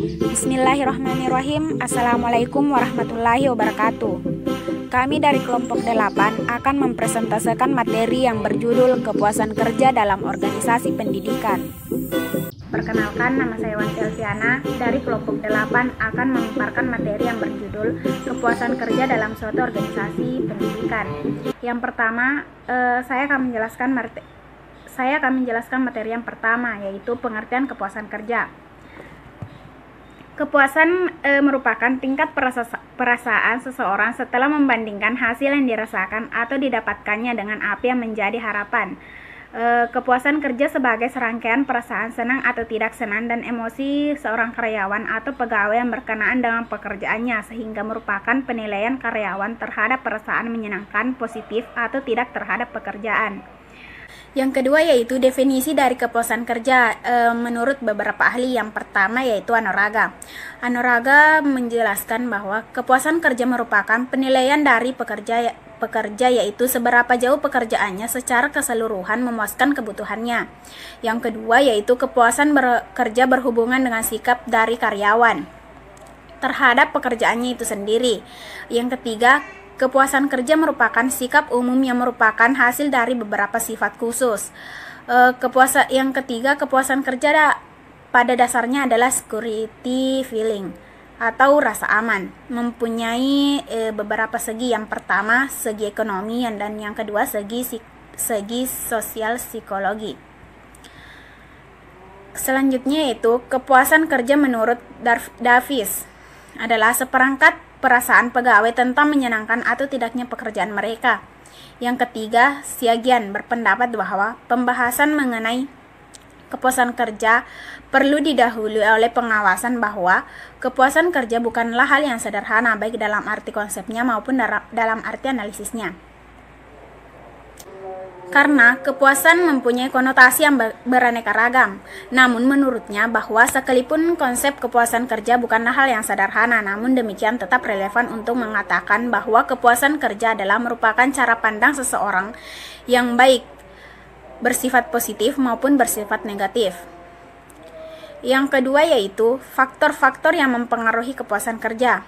Bismillahirrahmanirrahim. Assalamualaikum warahmatullahi wabarakatuh. Kami dari kelompok 8 akan mempresentasikan materi yang berjudul kepuasan kerja dalam organisasi pendidikan. Perkenalkan, nama saya Wanti Elviana dari kelompok 8 akan memaparkan materi yang berjudul kepuasan kerja dalam suatu organisasi pendidikan. Yang pertama, saya akan menjelaskan materi yang pertama, yaitu pengertian kepuasan kerja. Kepuasan merupakan tingkat perasaan seseorang setelah membandingkan hasil yang dirasakan atau didapatkannya dengan apa yang menjadi harapan. Kepuasan kerja sebagai serangkaian perasaan senang atau tidak senang dan emosi seorang karyawan atau pegawai yang berkenaan dengan pekerjaannya, sehingga merupakan penilaian karyawan terhadap perasaan menyenangkan, positif, atau tidak terhadap pekerjaan. Yang kedua yaitu definisi dari kepuasan kerja menurut beberapa ahli. Yang pertama yaitu Anoraga. Anoraga menjelaskan bahwa kepuasan kerja merupakan penilaian dari pekerja yaitu seberapa jauh pekerjaannya secara keseluruhan memuaskan kebutuhannya. Yang kedua yaitu kepuasan kerja berhubungan dengan sikap dari karyawan terhadap pekerjaannya itu sendiri. Yang ketiga, kepuasan kerja merupakan sikap umum yang merupakan hasil dari beberapa sifat khusus. Yang ketiga, kepuasan kerja pada dasarnya adalah security feeling atau rasa aman. Mempunyai beberapa segi. Yang pertama, segi ekonomi, dan yang kedua segi sosial psikologi. Selanjutnya yaitu kepuasan kerja menurut Davis adalah seperangkat perasaan pegawai tentang menyenangkan atau tidaknya pekerjaan mereka. Yang ketiga, Siagian berpendapat bahwa pembahasan mengenai kepuasan kerja perlu didahului oleh pengawasan bahwa kepuasan kerja bukanlah hal yang sederhana baik dalam arti konsepnya maupun dalam arti analisisnya. Karena kepuasan mempunyai konotasi yang beraneka ragam. Namun menurutnya bahwa sekalipun konsep kepuasan kerja bukanlah hal yang sederhana, namun demikian tetap relevan untuk mengatakan bahwa kepuasan kerja adalah merupakan cara pandang seseorang yang baik, bersifat positif maupun bersifat negatif. Yang kedua yaitu faktor-faktor yang mempengaruhi kepuasan kerja.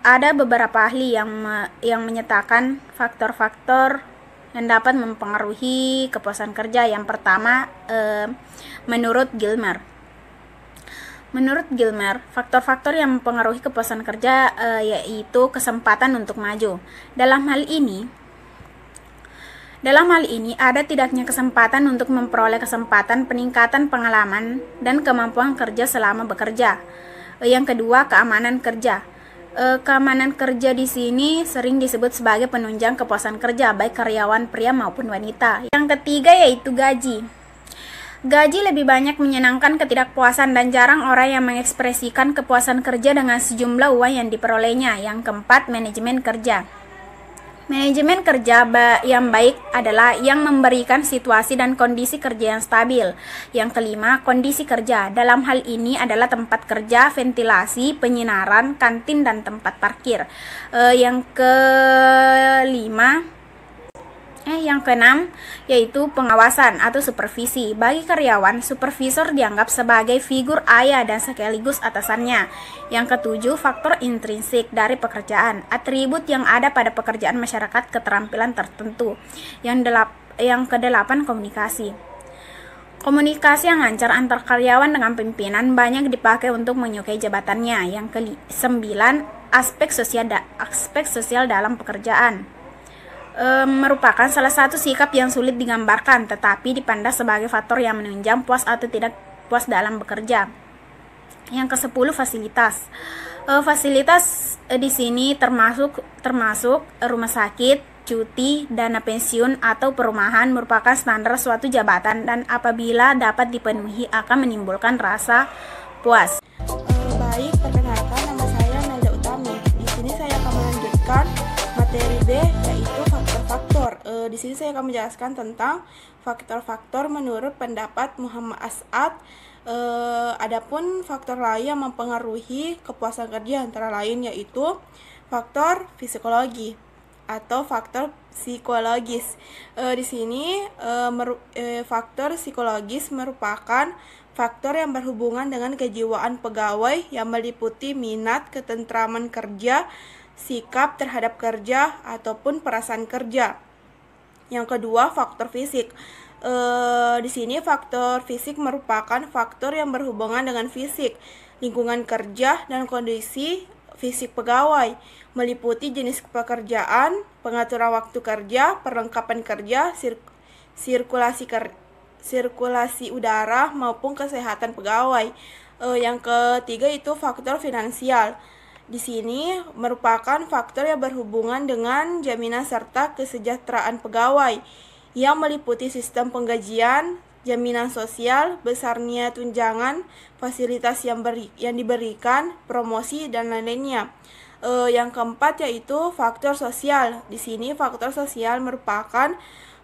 Ada beberapa ahli yang menyatakan faktor-faktor yang dapat mempengaruhi kepuasan kerja. Yang pertama, menurut Gilmer. Menurut Gilmer, faktor-faktor yang mempengaruhi kepuasan kerja yaitu kesempatan untuk maju. Dalam hal ini ada tidaknya kesempatan untuk memperoleh kesempatan peningkatan pengalaman dan kemampuan kerja selama bekerja. Yang kedua, keamanan kerja. Keamanan kerja di sini sering disebut sebagai penunjang kepuasan kerja baik karyawan pria maupun wanita. Yang ketiga yaitu gaji. Gaji lebih banyak menyenangkan ketidakpuasan dan jarang orang yang mengekspresikan kepuasan kerja dengan sejumlah uang yang diperolehnya. Yang keempat, manajemen kerja. Manajemen kerja yang baik adalah yang memberikan situasi dan kondisi kerja yang stabil. Yang kelima, kondisi kerja. Dalam hal ini adalah tempat kerja, ventilasi, penyinaran, kantin, dan tempat parkir. Yang keenam yaitu pengawasan atau supervisi. Bagi karyawan, supervisor dianggap sebagai figur ayah dan sekaligus atasannya. Yang ketujuh, faktor intrinsik dari pekerjaan, atribut yang ada pada pekerjaan masyarakat keterampilan tertentu. Yang kedelapan, komunikasi. Komunikasi yang lancar antar karyawan dengan pimpinan banyak dipakai untuk menyukai jabatannya. Yang kesembilan, aspek sosial dalam pekerjaan. Merupakan salah satu sikap yang sulit digambarkan tetapi dipandang sebagai faktor yang menunjang puas atau tidak puas dalam bekerja. Yang ke-10, fasilitas. Fasilitas di sini termasuk rumah sakit, cuti, dana pensiun atau perumahan merupakan standar suatu jabatan dan apabila dapat dipenuhi akan menimbulkan rasa puas. Baik, perkenalkan, nama saya Melda Utami. Di sini saya akan melanjutkan materi B yaitu faktor-faktor. Di sini saya akan menjelaskan tentang faktor-faktor menurut pendapat Muhammad As'ad. Adapun faktor lain yang mempengaruhi kepuasan kerja antara lain yaitu faktor psikologi atau faktor psikologis. Di sini faktor psikologis merupakan faktor yang berhubungan dengan kejiwaan pegawai yang meliputi minat, ketentraman kerja, sikap terhadap kerja, ataupun perasaan kerja. Yang kedua, faktor fisik. Di sini faktor fisik merupakan faktor yang berhubungan dengan fisik, lingkungan kerja, dan kondisi fisik pegawai, meliputi jenis pekerjaan, pengaturan waktu kerja, perlengkapan kerja, sirkulasi udara, maupun kesehatan pegawai. Yang ketiga itu faktor finansial. Di sini merupakan faktor yang berhubungan dengan jaminan serta kesejahteraan pegawai, yang meliputi sistem penggajian, jaminan sosial, besarnya tunjangan, fasilitas yang diberikan, promosi, dan lain-lainnya. Yang keempat yaitu faktor sosial. Di sini faktor sosial merupakan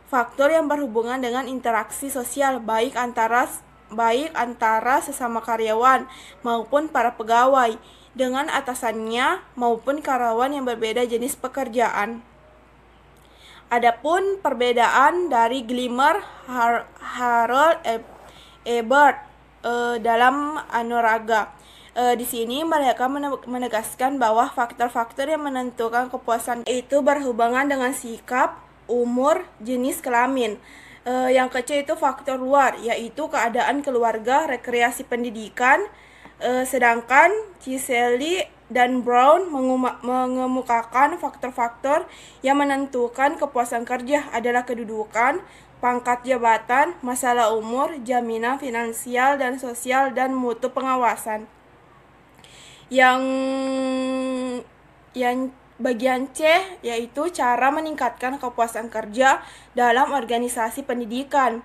faktor yang berhubungan dengan interaksi sosial baik antara sesama karyawan maupun para pegawai dengan atasannya maupun karyawan yang berbeda jenis pekerjaan. Adapun perbedaan dari Glimmer, Harold, Ebert dalam Anuraga. Di sini mereka menegaskan bahwa faktor-faktor yang menentukan kepuasan itu berhubungan dengan sikap, umur, jenis kelamin. Yang ketiga itu faktor luar, yaitu keadaan keluarga, rekreasi pendidikan. Sedangkan Ciselli dan Brown mengemukakan faktor-faktor yang menentukan kepuasan kerja adalah kedudukan, pangkat jabatan, masalah umur, jaminan finansial dan sosial, dan mutu pengawasan. Yang bagian C yaitu cara meningkatkan kepuasan kerja dalam organisasi pendidikan.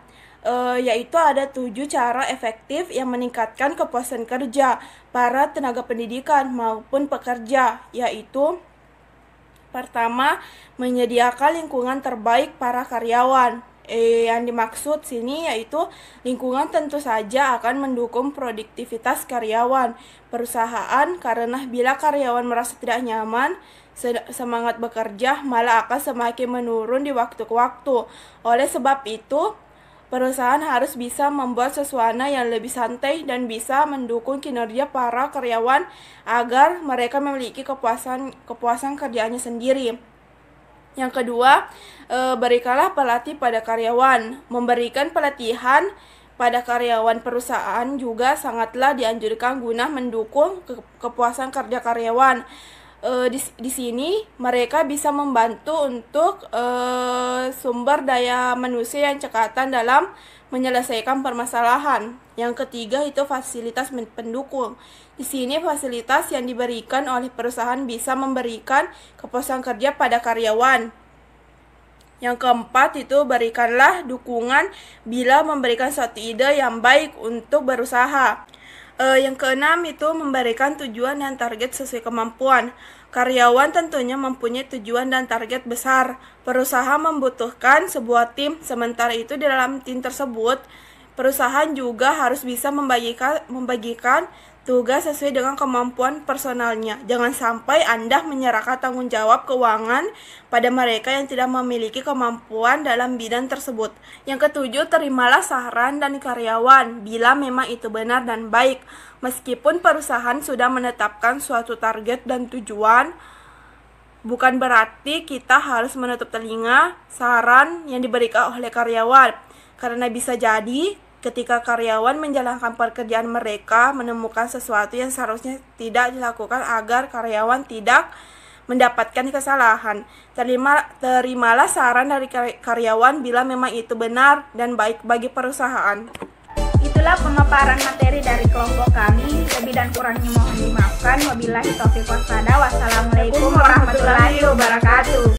Yaitu ada 7 cara efektif yang meningkatkan kepuasan kerja para tenaga pendidikan maupun pekerja, yaitu pertama, menyediakan lingkungan terbaik para karyawan. Yang dimaksud sini yaitu lingkungan tentu saja akan mendukung produktivitas karyawan perusahaan, karena bila karyawan merasa tidak nyaman, semangat bekerja malah akan semakin menurun di waktu ke waktu. Oleh sebab itu, perusahaan harus bisa membuat suasana yang lebih santai dan bisa mendukung kinerja para karyawan agar mereka memiliki kepuasan kerjaannya sendiri. Yang kedua, berikanlah pelatih pada karyawan. Memberikan pelatihan pada karyawan perusahaan juga sangatlah dianjurkan guna mendukung kepuasan kerja karyawan. Di sini mereka bisa membantu untuk sumber daya manusia yang cekatan dalam menyelesaikan permasalahan. Yang ketiga itu fasilitas pendukung. Di sini fasilitas yang diberikan oleh perusahaan bisa memberikan kepuasan kerja pada karyawan. Yang keempat itu berikanlah dukungan bila memberikan suatu ide yang baik untuk berusaha. Yang keenam itu memberikan tujuan dan target sesuai kemampuan. Karyawan tentunya mempunyai tujuan dan target besar. Perusahaan membutuhkan sebuah tim, sementara itu di dalam tim tersebut, perusahaan juga harus bisa membagikan tugas sesuai dengan kemampuan personalnya. Jangan sampai Anda menyerahkan tanggung jawab keuangan pada mereka yang tidak memiliki kemampuan dalam bidang tersebut. Yang ketujuh, terimalah saran dan karyawan bila memang itu benar dan baik. Meskipun perusahaan sudah menetapkan suatu target dan tujuan, bukan berarti kita harus menutup telinga saran yang diberikan oleh karyawan. Karena bisa jadi ketika karyawan menjalankan pekerjaan mereka menemukan sesuatu yang seharusnya tidak dilakukan agar karyawan tidak mendapatkan kesalahan. Terimalah saran dari karyawan bila memang itu benar dan baik bagi perusahaan. Itulah pemaparan materi dari kelompok kami. Lebih dan kurangnya mohon dimaafkan. Wabillahi taufiq wassalam. Wassalamualaikum warahmatullahi wabarakatuh.